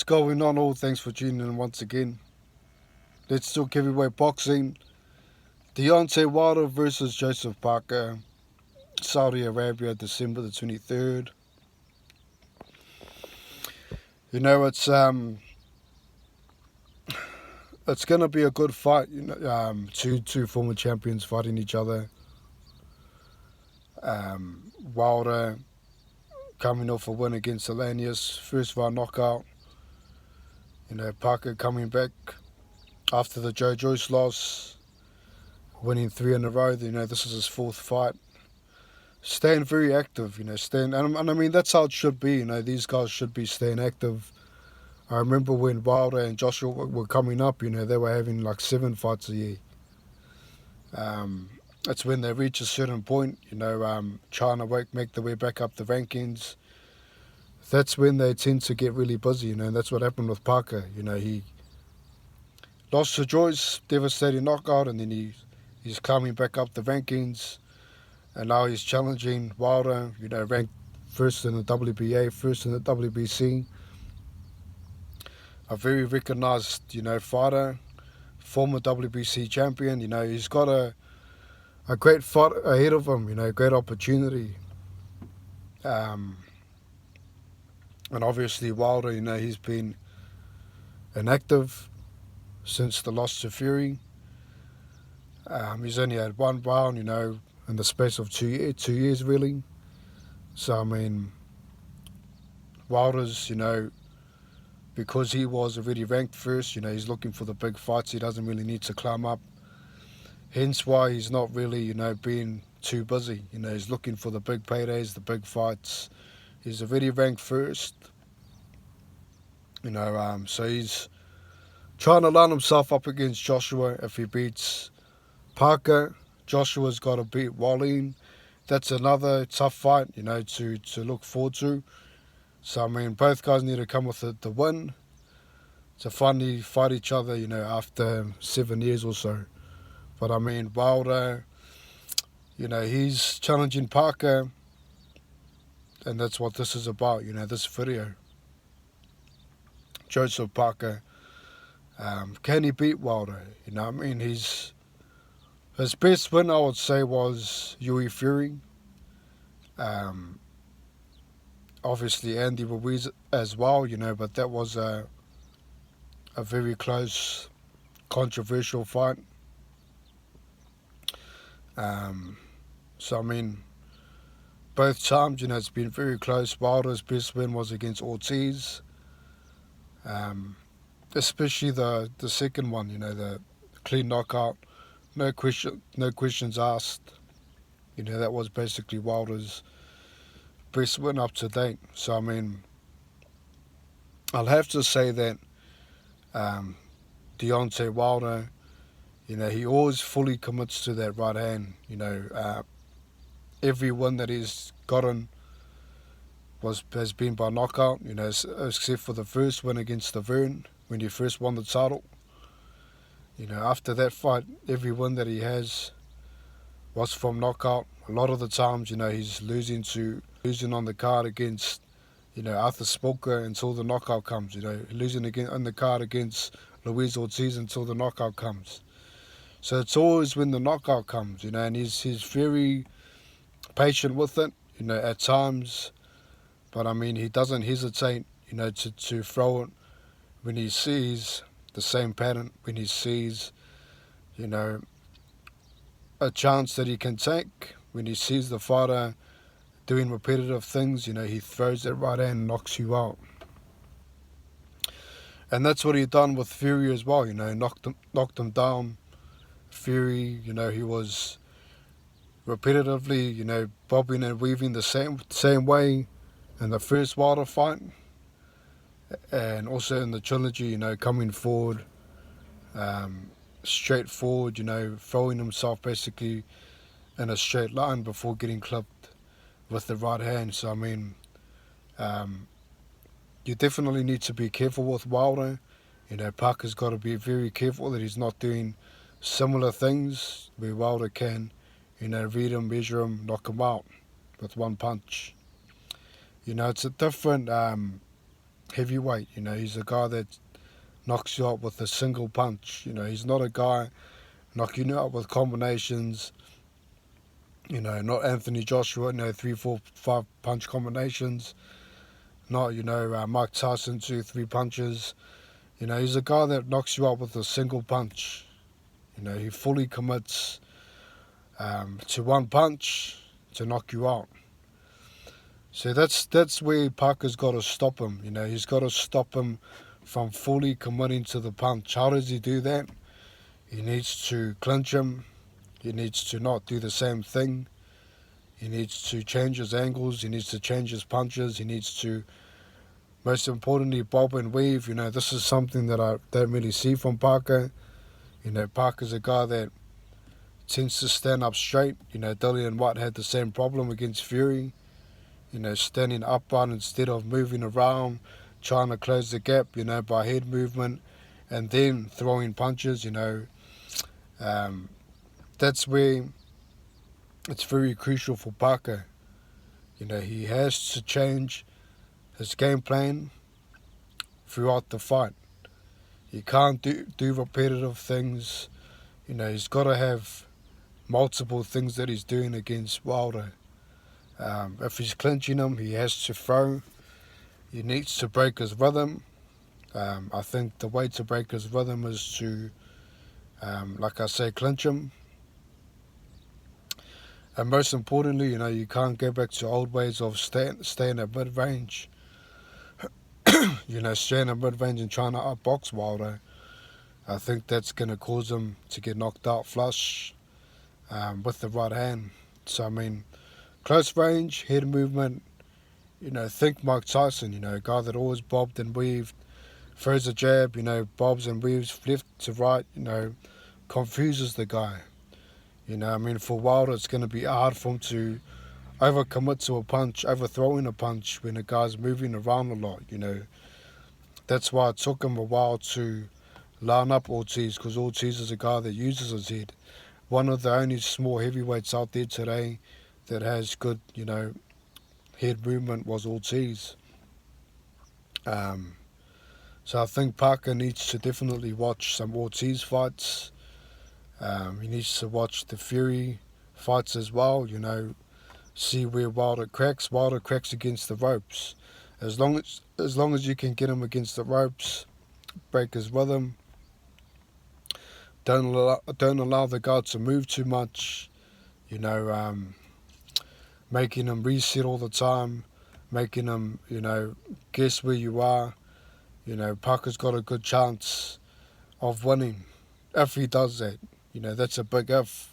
What's going on? All thanks for tuning in once again. Let's talk heavyweight boxing. Deontay Wilder versus Joseph Parker, Saudi Arabia, December the 23rd. You know, it's gonna be a good fight. Two former champions fighting each other. Wilder coming off a win against Alanius, first round knockout. Parker coming back after the Joe Joyce loss, winning three in a row. This is his fourth fight. Staying very active, and I mean that's how it should be. These guys should be staying active. I remember when Wilder and Joshua were coming up, they were having like 7 fights a year. It's when they reach a certain point, trying to make their way back up the rankings. That's when they tend to get really busy, and that's what happened with Parker. He lost to Joyce, devastating knockout, and then he's coming back up the rankings, and now he's challenging Wilder, ranked first in the WBA, first in the WBC. A very recognised, fighter, former WBC champion. He's got a great fight ahead of him. Great opportunity. And obviously Wilder, he's been inactive since the loss to Fury. He's only had one round, in the space of 2 years really. So I mean, Wilder's, because he was already ranked first, he's looking for the big fights. He doesn't really need to climb up. Hence why he's not really, being too busy. He's looking for the big paydays, the big fights. He's already ranked first. So he's trying to line himself up against Joshua. If he beats Parker, Joshua's got to beat Wallin. That's another tough fight, to look forward to. So, I mean, both guys need to come with the win to finally fight each other, after 7 years or so. But, I mean, Wilder, he's challenging Parker, and that's what this is about, this video. Joseph Parker, can he beat Wilder? His best win, I would say, was Yuri Fury. Obviously Andy Ruiz as well, but that was a very close, controversial fight. So I mean, both times, it's been very close. Wilder's best win was against Ortiz, especially the second one, the clean knockout, no questions asked. That was basically Wilder's best win up to date. So I mean, I'll have to say that Deontay Wilder, he always fully commits to that right hand. Every win that he's gotten has been by knockout. Except for the first win against the Vern when he first won the title. After that fight, every win that he has was from knockout. A lot of the times, he's losing on the card against, Arthur Spolka until the knockout comes. Losing again on the card against Luis Ortiz until the knockout comes. So it's always when the knockout comes, and he's very patient with it, at times. But I mean, he doesn't hesitate, to throw it when he sees the same pattern, when he sees, a chance that he can take, when he sees the fighter doing repetitive things, he throws that right hand and knocks you out. And that's what he done with Fury as well, knocked him down. Fury, he was repetitively, bobbing and weaving the same way in the first Wilder fight, and also in the trilogy, coming forward, straight forward, throwing himself basically in a straight line before getting clipped with the right hand. So I mean, you definitely need to be careful with Wilder. Parker's got to be very careful that he's not doing similar things where Wilder can, read him, measure him, knock him out with one punch. It's a different heavyweight. You know, he's a guy that knocks you out with a single punch. You know, he's not a guy knocking you out with combinations. You know, not Anthony Joshua, 3, 4, 5 punch combinations. Not, Mike Tyson, 2, 3 punches. You know, he's a guy that knocks you out with a single punch. You know, he fully commits to one punch to knock you out. So that's where Parker's got to stop him. You know, he's got to stop him from fully committing to the punch. How does he do that? He needs to clinch him. He needs to not do the same thing. He needs to change his angles. He needs to change his punches. He needs to, most importantly, bob and weave. You know, this is something that I don't really see from Parker. You know, Parker's a guy that tends to stand up straight. You know, Dillian White had the same problem against Fury. You know, standing upright instead of moving around, trying to close the gap, by head movement and then throwing punches, That's where it's very crucial for Parker. You know, he has to change his game plan throughout the fight. He can't do repetitive things. You know, he's got to have multiple things that he's doing against Wilder. If he's clinching him, he has to throw. He needs to break his rhythm. I think the way to break his rhythm is to, like I say, clinch him. And most importantly, you can't go back to old ways of staying at mid-range. Staying at mid-range and trying to outbox Wilder. I think that's going to cause him to get knocked out flush with the right hand. So, close range, head movement, think Mike Tyson, a guy that always bobbed and weaved, throws a jab, bobs and weaves left to right, confuses the guy. For Wilder, it's going to be hard for him to overcommit to a punch, overthrowing a punch when a guy's moving around a lot, That's why it took him a while to line up Ortiz, because Ortiz is a guy that uses his head. One of the only small heavyweights out there today that has good, head movement was Ortiz. So I think Parker needs to definitely watch some Ortiz fights. He needs to watch the Fury fights as well, see where Wilder cracks. Wilder cracks against the ropes. As long as you can get him against the ropes, break his rhythm, don't allow the guy to move too much, making him reset all the time, making him, guess where you are. Parker's got a good chance of winning if he does that. That's a big if.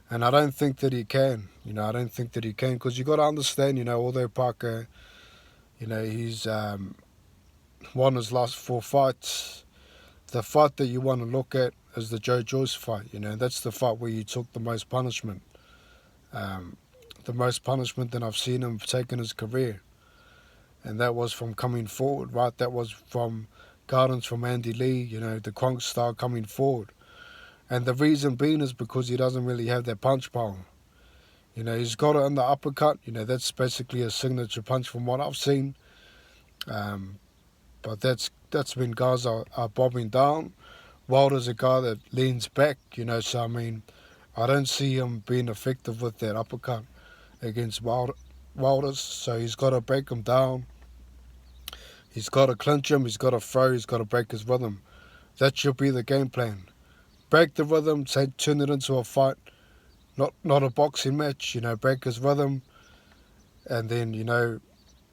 And I don't think that he can. I don't think that he can, because you got to understand, although Parker, he's won his last 4 fights, the fight that you want to look at is the Joe Joyce fight. That's the fight where he took the most punishment. The most punishment that I've seen him take in his career. And that was from coming forward, right? That was from guidance from Andy Lee, the Kronk style coming forward. And the reason being is because he doesn't really have that punch power. He's got it in the uppercut. That's basically a signature punch from what I've seen. But that's when guys are bobbing down. Wilder's a guy that leans back, so I don't see him being effective with that uppercut against Wilder's. So he's got to break him down. He's got to clinch him. He's got to throw. He's got to break his rhythm. That should be the game plan. Break the rhythm, turn it into a fight, not a boxing match, break his rhythm, and then,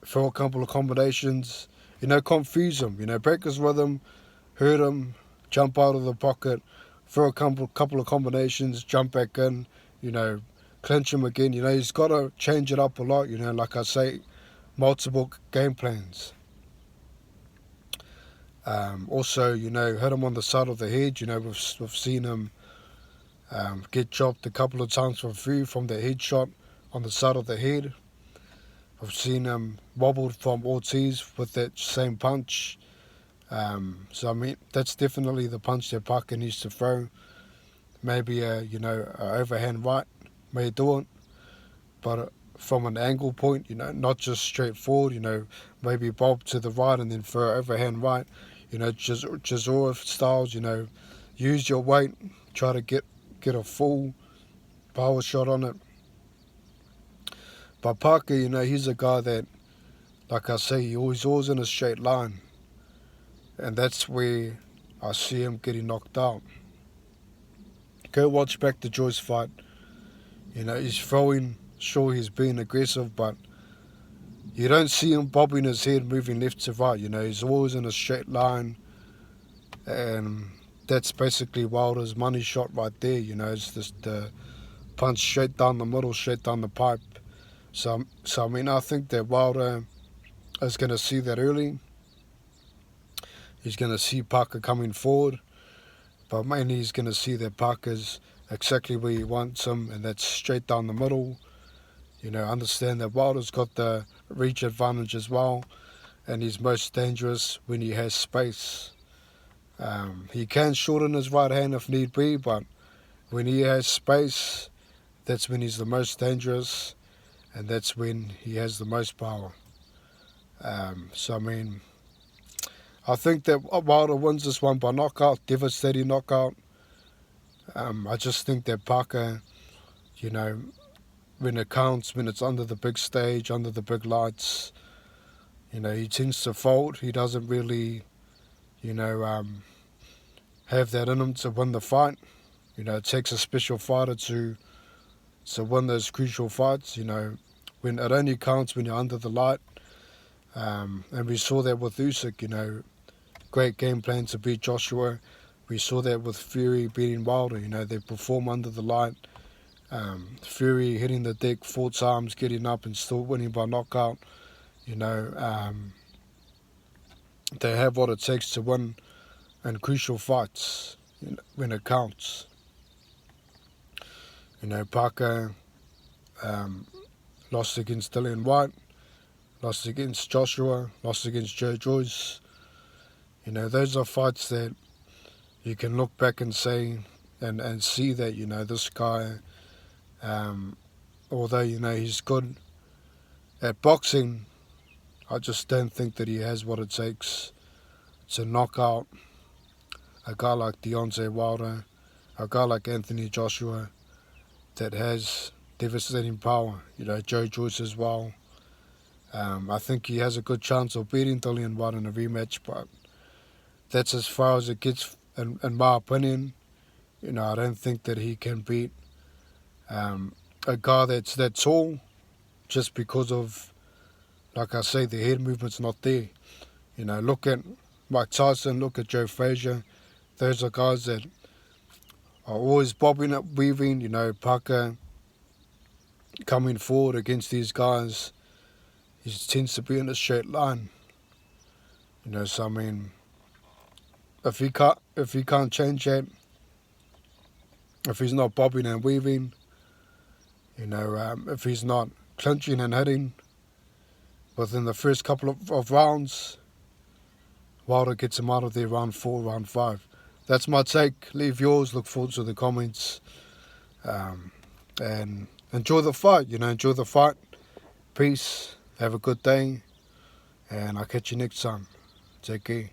throw a couple of combinations, confuse him, break his rhythm, hurt him, jump out of the pocket, throw a couple of combinations, jump back in, clinch him again, he's got to change it up a lot, like I say, multiple game plans. Also, hit him on the side of the head. We've seen him get chopped a couple of times from the headshot on the side of the head. I've seen him wobbled from Ortiz with that same punch. So, that's definitely the punch that Parker needs to throw. Maybe a overhand right may do it. But from an angle point, not just straight forward, maybe bob to the right and then throw overhand right, Chisora styles, use your weight, try to get a full power shot on it. But Parker, he's a guy that, like I say, he's always in a straight line. And that's where I see him getting knocked out. Go watch back the Joyce fight. He's throwing, sure he's being aggressive, but you don't see him bobbing his head, moving left to right. He's always in a straight line. And that's basically Wilder's money shot right there. It's just the punch straight down the middle, straight down the pipe. So I mean, I think that Wilder is going to see that early. He's going to see Parker coming forward, but mainly he's going to see that Parker's exactly where he wants him, and that's straight down the middle. Understand that Wilder's got the reach advantage as well, and he's most dangerous when he has space. He can shorten his right hand if need be, but when he has space, that's when he's the most dangerous, and that's when he has the most power. So I mean, I think that Wilder wins this one by knockout, devastating knockout. I just think that Parker, when it counts, when it's under the big stage, under the big lights, he tends to fold. He doesn't really, have that in him to win the fight. It takes a special fighter to win those crucial fights. When it only counts when you're under the light. And we saw that with Usyk, great game plan to beat Joshua. We saw that with Fury beating Wilder. They perform under the light. Fury hitting the deck 4 times, getting up and still winning by knockout. They have what it takes to win in crucial fights when it counts. Parker lost against Dillian White, lost against Joshua, lost against Joe Joyce. Those are fights that you can look back and say and see that, this guy, although, he's good at boxing, I just don't think that he has what it takes to knock out a guy like Deontay Wilder, a guy like Anthony Joshua that has devastating power. Joe Joyce as well. I think he has a good chance of beating Dillian White in a rematch, but that's as far as it gets, in my opinion. I don't think that he can beat a guy that's that tall just because of, like I say, the head movement's not there. Look at Mike Tyson, look at Joe Frazier. Those are guys that are always bobbing up, weaving. Parker coming forward against these guys, he tends to be in a straight line. So I mean, if he can't change that, if he's not bobbing and weaving, if he's not clinching and hitting within the first couple of rounds, Wilder gets him out of there round 4, round 5. That's my take. Leave yours. Look forward to the comments. And enjoy the fight. Enjoy the fight. Peace. Have a good day. And I'll catch you next time. Take care.